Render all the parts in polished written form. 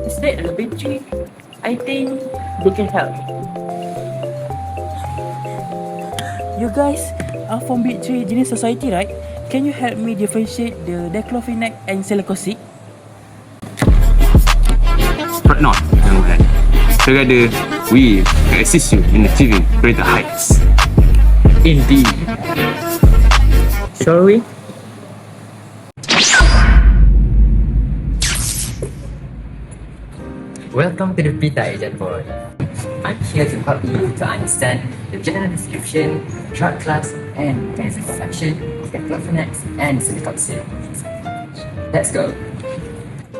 Instead of the victory, I think they can help. You guys are from Big 3 Genius Society, right? Can you help me differentiate the Diclofenac and Celecoxib? Fret not, young man. Together, we can assist you in achieving greater heights. Indeed. Shall we? Welcome to the Pita Agent Board. I'm here to help you to understand the general description, drug class, and mechanism of action of Diclofenac and Celecoxib. Let's go.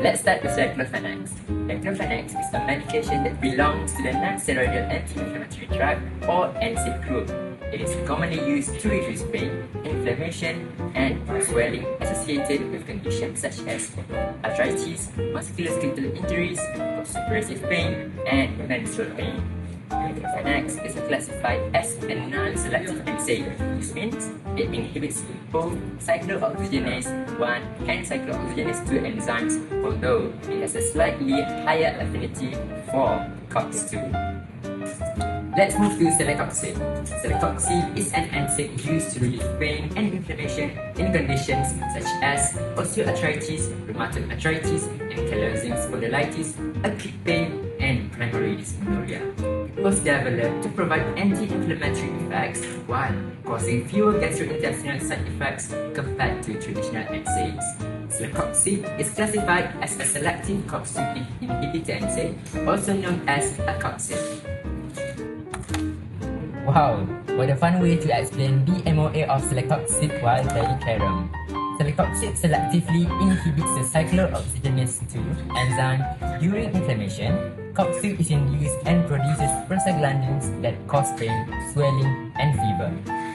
Let's start with Diclofenac. Diclofenac is a medication that belongs to the non-steroidal anti-inflammatory drug or NSAID group. It is commonly used to reduce pain, inflammation, and swelling associated with conditions such as arthritis, musculoskeletal injuries, post-operative pain, and menstrual pain. Diclofenac is classified as a non-selective NSAID. This means it inhibits both cyclooxygenase 1 and cyclooxygenase 2 enzymes, although it has a slightly higher affinity for COX-2. Let's move to Celecoxib. Celecoxib is an NSAID used to relieve pain and inflammation in conditions such as osteoarthritis, rheumatoid arthritis, ankylosing spondylitis, acute pain, and primary dysmenorrhea. It was developed to provide anti-inflammatory effects while causing fewer gastrointestinal side effects compared to traditional NSAIDs. Celecoxib is classified as a selective COX-2 inhibitor NSAID, also known as a COXIB. Wow, what a fun way to explain the MOA of Celecoxib while playing carom. Celecoxib selectively inhibits the cyclooxygenase 2 enzyme during inflammation. COX-2 is induced and produces prostaglandins that cause pain, swelling, and fever.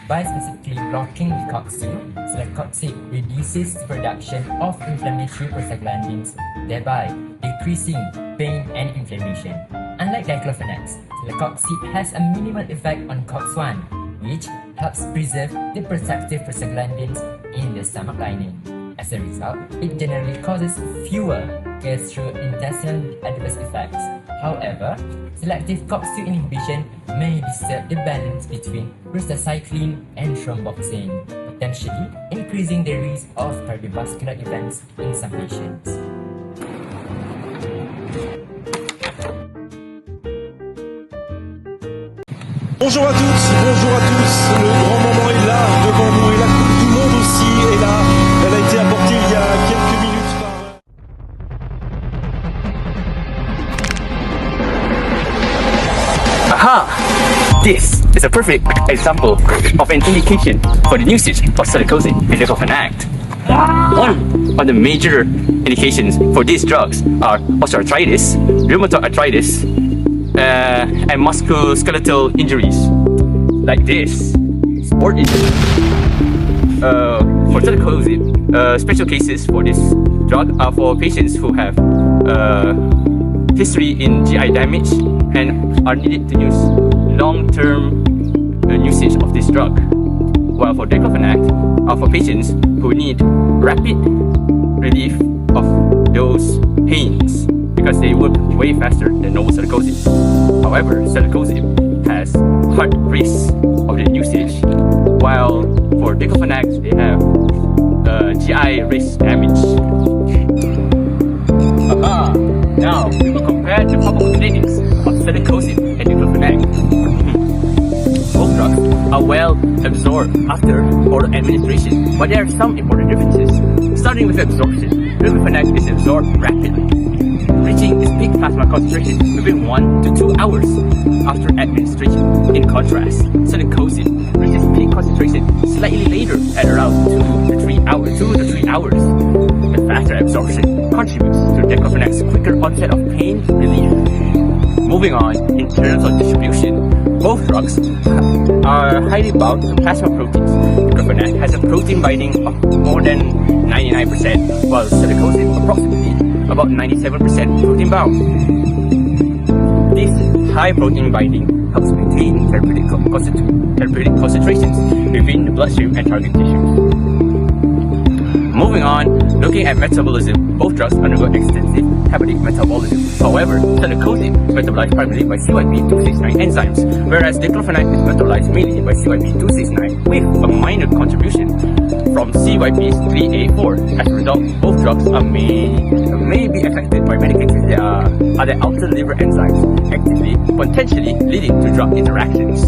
By specifically blocking the COX-2, Celecoxib reduces the production of inflammatory prostaglandins, thereby decreasing pain and inflammation. Unlike Diclofenac, Celecoxib has a minimal effect on COX-1, which helps preserve the protective prostaglandins in the stomach lining. As a result, it generally causes fewer gastrointestinal adverse effects. However, selective COX-2 inhibition may disturb the balance between prostacyclin and thromboxane, potentially increasing the risk of cardiovascular events in some patients. Bonjour à toutes, bonjour à tous, le grand moment est là, devant nous, et la Coupe du Monde aussi est là, elle a été apportée il y a quelques minutes par... Aha! This is a perfect example of an indication for the usage of Celecoxib and Diclofenac. One of the major indications for these drugs are osteoarthritis, rheumatoid arthritis, and musculoskeletal injuries like this, sport injury. For Celecoxib, special cases for this drug are for patients who have history in GI damage and are needed to use long-term usage of this drug. While for Diclofenac are for patients who need rapid relief of those pains, because they work way faster than normal Celecoxib. However, Celecoxib has heart risk of the usage, while for Diclofenac they have GI risk damage. Now we will compare the pharmacokinetics of Celecoxib and Diclofenac. Both drugs are well absorbed after oral administration, but there are some important differences. Starting with absorption, Diclofenac is absorbed rapidly, reaching its peak plasma concentration within 1 to 2 hours after administration. In contrast, Celecoxib reaches peak concentration slightly later at around 2 to 3 hours. The faster absorption contributes to diclofenac's quicker onset of pain relief. Moving on, in terms of distribution, both drugs are highly bound to plasma proteins. Diclofenac has a protein binding of more than 99%, while Celecoxib approximately about 97% protein bound. This high protein binding helps maintain therapeutic concentrations within the bloodstream and target tissues. Moving on, looking at metabolism, both drugs undergo extensive hepatic metabolism. However, Celecoxib is metabolized primarily by CYP269 enzymes, whereas Diclofenac is metabolized mainly by CYP269 with a minor contribution from CYP3A4. As a result, both drugs may be affected by medications that that alter liver enzymes actively, potentially leading to drug interactions.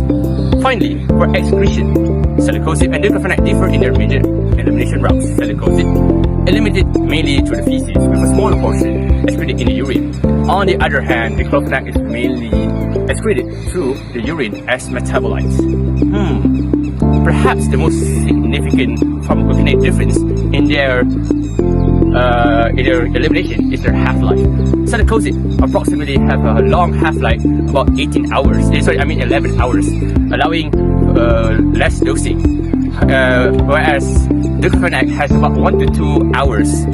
Finally, for excretion, Celecoxib and Diclofenac differ in their major elimination routes. Celecoxib eliminated mainly through the feces, with a smaller portion excreted in the urine. On the other hand, Diclofenac is mainly excreted through the urine as metabolites. Perhaps the most significant pharmacokinetic difference in their elimination is their half-life. Celecoxib approximately have a long half-life, about 11 hours, allowing less dosing. Whereas Diclofenac has about 1 to 2 hours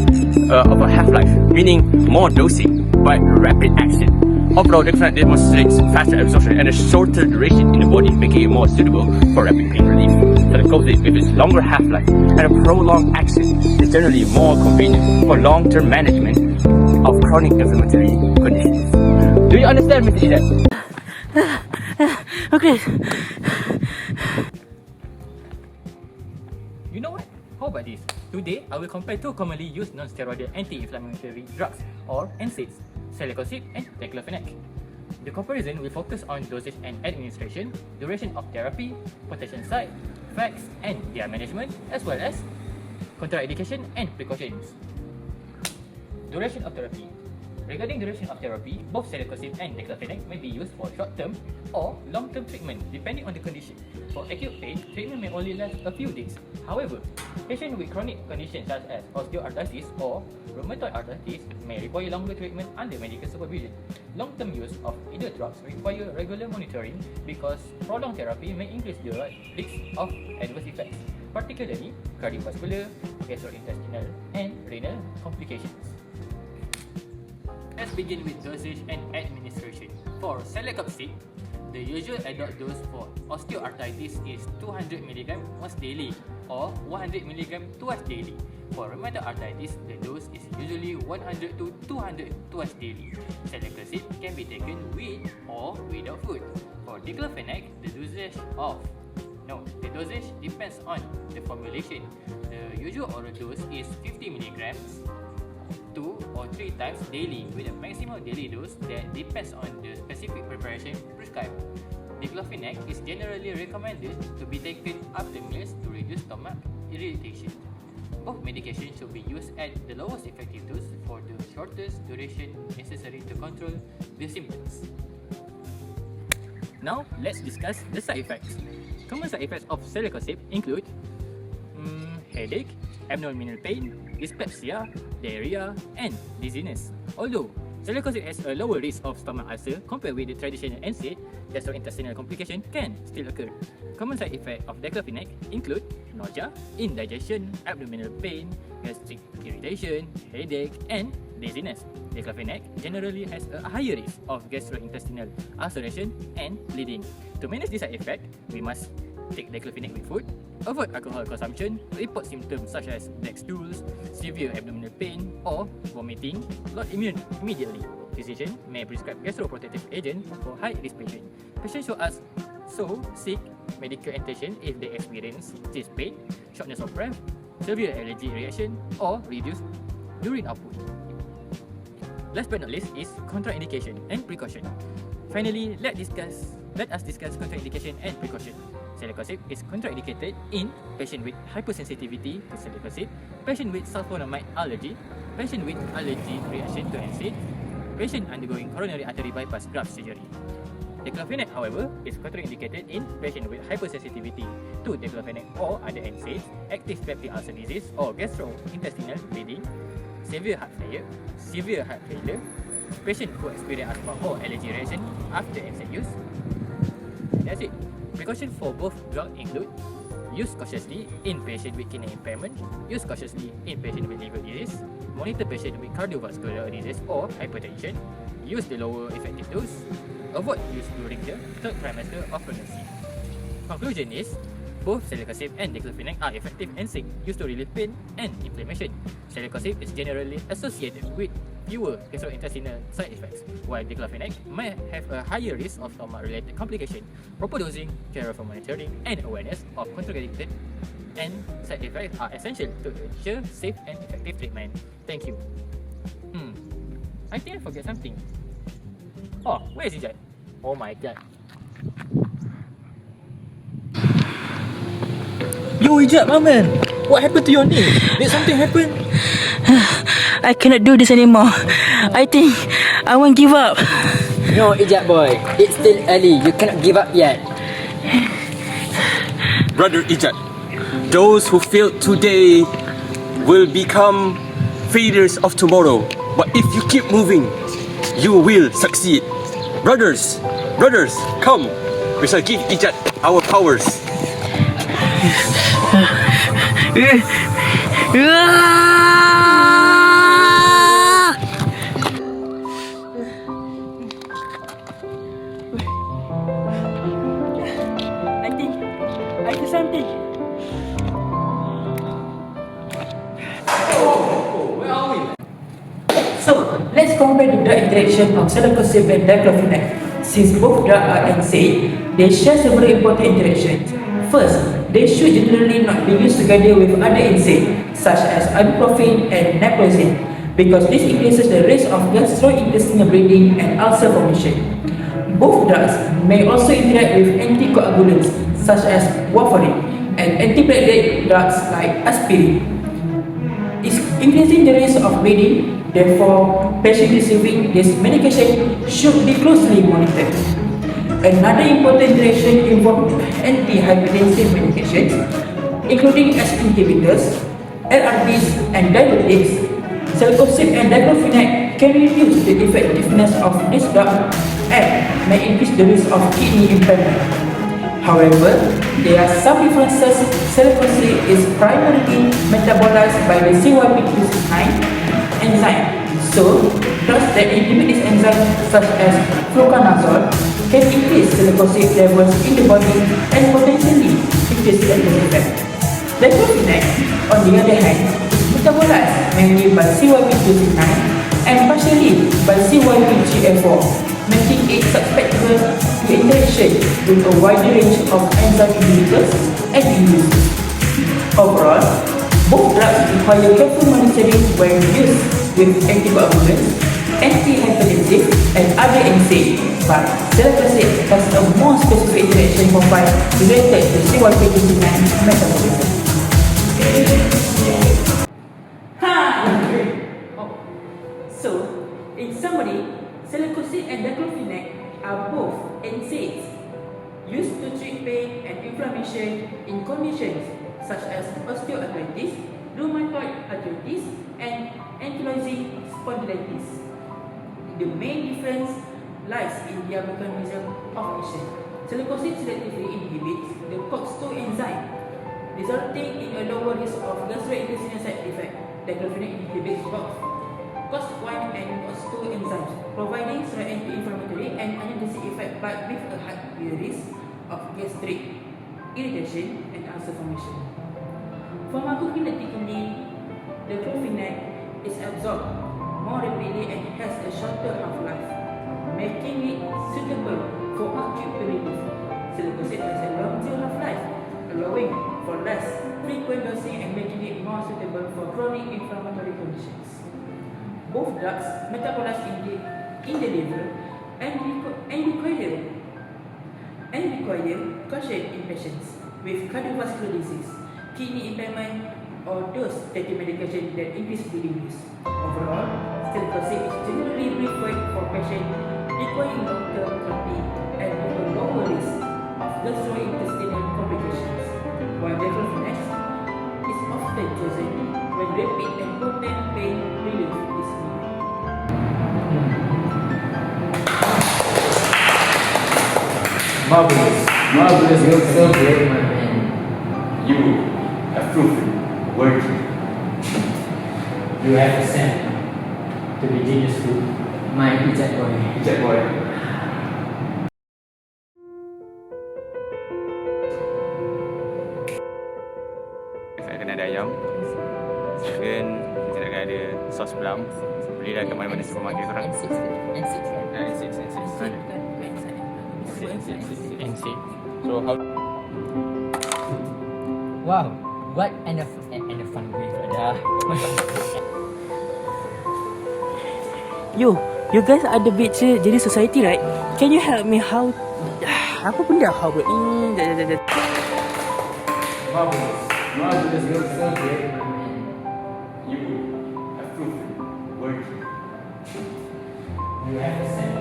of a half-life, meaning more dosing but rapid action. Overall, Diclofenac demonstrates faster absorption and a shorter duration in the body, making it more suitable for rapid pain relief. Celecoxib, with its longer half-life and a prolonged action, is generally more convenient for long-term management of chronic inflammatory conditions. Do you understand, Mr. Ijat? Okay. You know what? How about this? Today, I will compare two commonly used non-steroidal anti-inflammatory drugs, or NSAIDs, Celecoxib and Diclofenac. The comparison will focus on dosage and administration, duration of therapy, potential side effects and their management, as well as contraindication and precautions. Duration of therapy. Regarding duration of therapy, both Celecoxib and Diclofenac may be used for short-term or long-term treatment depending on the condition. For acute pain, treatment may only last a few days. However, patients with chronic conditions such as osteoarthritis or rheumatoid arthritis may require longer treatment under medical supervision. Long-term use of either drugs require regular monitoring because prolonged therapy may increase the risk of adverse effects, particularly cardiovascular, gastrointestinal, and renal complications. Let's begin with dosage and administration. For Celecoxib, the usual adult dose for osteoarthritis is 200 mg once daily or 100 mg twice daily. For rheumatoid arthritis, the dose is usually 100 to 200 twice daily. Celecoxib can be taken with or without food. For Diclofenac, the dosage depends on the formulation. The usual oral dose is 50 mg 2 or 3 times daily, with a maximum daily dose that depends on the specific preparation prescribed. Diclofenac is generally recommended to be taken after meals to reduce stomach irritation. Both medications should be used at the lowest effective dose for the shortest duration necessary to control the symptoms. Now, let's discuss the side effects. Common side effects of Celecoxib include headache, abdominal pain, dyspepsia, diarrhea, and dizziness. Although Celecoxib has a lower risk of stomach ulcer compared with the traditional NSAID, gastrointestinal complication can still occur. Common side effects of Diclofenac include nausea, indigestion, abdominal pain, gastric irritation, headache, and dizziness. Diclofenac generally has a higher risk of gastrointestinal ulceration and bleeding. To manage this side effect, we must take Diclofenac with food, avoid alcohol consumption, report symptoms such as black stools, severe abdominal pain, or vomiting, not immediately. Physician may prescribe gastroprotective agent for high-risk patients. Patients should seek medical attention if they experience chest pain, shortness of breath, severe allergy reaction, or reduced urine output. Last but not least is contraindication and precaution. Finally, let us discuss contraindication and precaution. Celecoxib is contraindicated in patient with hypersensitivity to Celecoxib, patient with sulfonamide allergy, patient with allergy reaction to NSAID, patient undergoing coronary artery bypass graft surgery. Diclofenac, however, is contraindicated in patient with hypersensitivity to Diclofenac or other NSAIDs, active peptic ulcer disease or gastrointestinal bleeding, severe heart failure, patient who experience asthma or allergy reaction after NSAID use. That's it. Precaution for both drugs include use cautiously in patient with kidney impairment, use cautiously in patient with liver disease, monitor patient with cardiovascular disease or hypertension, use the lower effective dose, avoid use during the third trimester of pregnancy. Conclusion is, both Celecoxib and Diclofenac are effective NSAID used to relieve pain and inflammation. Celecoxib is generally associated with fewer gastrointestinal side effects, while Diclofenac may have a higher risk of stomach-related complications. Proper dosing, careful monitoring, and awareness of contraindicated and side effects are essential to ensure safe and effective treatment. Thank you. I think I forget something. Oh, where is Ijat? Oh my god. Yo Ijat, my man. What happened to your knee? Did something happen? I cannot do this anymore. I think I won't give up. No, Ijat boy. It's still early. You cannot give up yet. Brother Ijat, those who failed today will become failures of tomorrow. But if you keep moving, you will succeed. Brothers, come. We shall give Ijat our powers. I think I do something. So, let's compare the drug interaction of Celecoxib and Diclofenac. Since both drugs are NSAID, they share several important interactions. First, they should generally not be used together with other NSAID, such as ibuprofen and naproxen, because this increases the risk of gastrointestinal bleeding and ulcer formation. Both drugs may also interact with anticoagulants, such as warfarin, and antiplatelet drugs like aspirin. It's increasing the risk of bleeding. Therefore, patients receiving this medication should be closely monitored. Another important interaction involves antihypertensive medications, including ACE inhibitors, LRBs, and diuretics. Celecoxib and Diclofenac can reduce the effectiveness of this drug and may increase the risk of kidney impairment. However, there are some differences. Celecoxib is primarily metabolized by the CYP225 enzyme. So, drugs that inhibit this enzyme, such as fluconazole, can increase Celecoxib levels in the body and potentially increase the effect. Diclofenac, on the other hand, is metabolized mainly by CYP225 and partially by CYP3A4, making it susceptible to interaction with a wide range of enzyme inhibitors and inducers. Overall, both drugs require careful monitoring when used with anticoagulants, antihypertensive, and other NSAID, but Celecoxib has a more specific interaction profile related to CYP225 metabolism. So, in summary, Celecoxib and Diclofenac are both NSAIDs used to treat pain and inflammation in conditions such as osteoarthritis, rheumatoid arthritis, and ankylosing spondylitis. The main difference lies in their mechanism of action. Celecoxib selectively inhibits the COX-2 enzyme, resulting in a lower risk of gastrointestinal side effect. Diclofenac inhibits both COX-1 and COX-2 enzymes, providing slight anti-inflammatory and analgesic effect, but with a higher risk of gastric irritation and ulcer formation. Pharmacokinetically, Diclofenac is absorbed more rapidly and has a shorter half-life, making it suitable for acute relief. Celecoxib has a longer half-life, allowing for less frequent dosing and making it more suitable for chronic inflammatory conditions. Both drugs metabolize in the liver and require caution in patients with cardiovascular disease, kidney impairment, or those taking medication that increase bleeding risk. Overall, Celecoxib is generally preferred for patients requiring long-term therapy and with a lower risk of gastrointestinal complications, while Diclofenac is often chosen when rapid and potent pain relief Marvelous. Marvelous. You're so great, my man. You have proven worthy. You have a sense to be genius too. My pijat boy. Pijat boy. Saya kena ada ayam. Dan kita nak ada sos pelam. Belilah kat mana-mana supermarket korang. N6. NC. So how? Wow, what and a fun way, brother. Yo, you guys ada picture jadi society, right? Can you help me how? Apa benda how bro? Marvelous. Marvelous. You're so great, my man. You have proven worthy. You have a sense